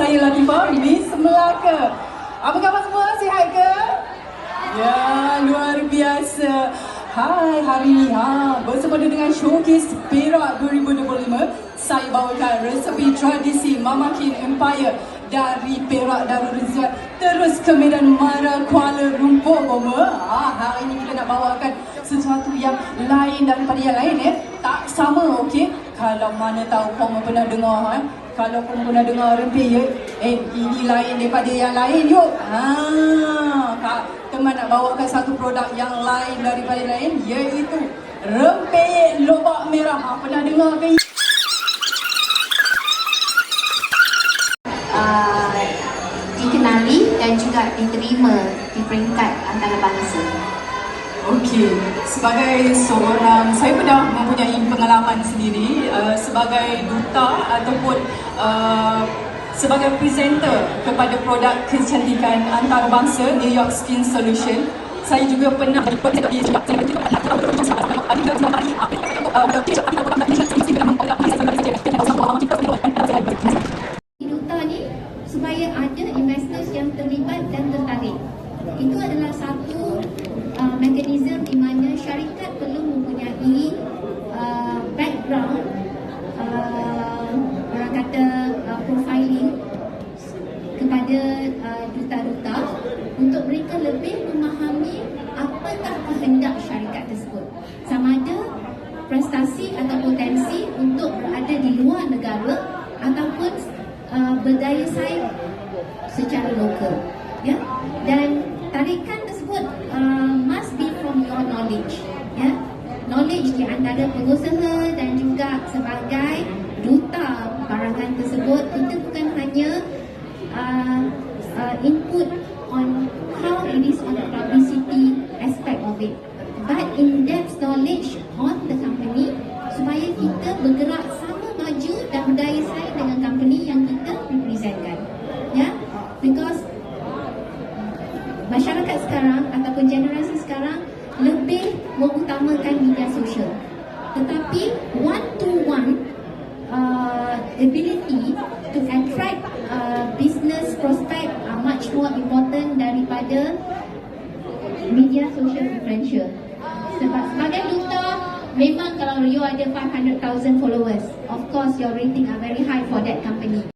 saya Latifah, Miss Melaka. Apa khabar semua? Sihat ke? Ya, luar biasa. Hai, hari ni bersempena dengan Showcase Perak 2025, saya bawakan resepi tradisi Mama Kin Empire dari Perak Darul Rizyat terus ke Medan Mara, Kuala Lumpur, Boma. Hari ini kita nak bawakan sesuatu yang lain daripada yang lain, tak sama, okey? Kalau mana tahu korang pernah dengar, kalau korang pernah dengar rempeyek, ini lain daripada yang lain, yuk. Teman nak bawakan satu produk yang lain daripada lain, iaitu rempeyek lobak merah. Pernah dengar ke? Dikenali dan juga diterima di peringkat antarabangsa. Okey, sebagai seorang, saya pernah mempunyai pengalaman sendiri sebagai duta ataupun sebagai presenter kepada produk kecantikan antarabangsa New York Skin Solution. Saya juga pernah Duta ni supaya ada investors yang terlibat dan tertarik. Itu adalah satu mekanisme di mana syarikat perlu mempunyai background, orang kata profiling kepada duta-duta untuk mereka lebih memahami apakah kehendak syarikat tersebut. Sama ada prestasi atau potensi untuk berada di luar negara ataupun berdaya saing secara lokal, ya. Dan tarikan tersebut must be from your knowledge, ya. Knowledge di antara pengusaha dan juga sebagai duta barangan tersebut, kita bukan hanya input on how it is on the publicity aspect of it, but in-depth knowledge on the company supaya kita bergerak sama maju dan berdaya saing dengan company yang kita representkan, ya. Because masyarakat sekarang ataupun generasi sekarang lebih mengutamakan media sosial, tetapi one-to-one ability to attract business prospect are much more important daripada media sosial influential. Sebab sebagai duta, memang kalau you ada 500,000 followers, of course your rating are very high for that company.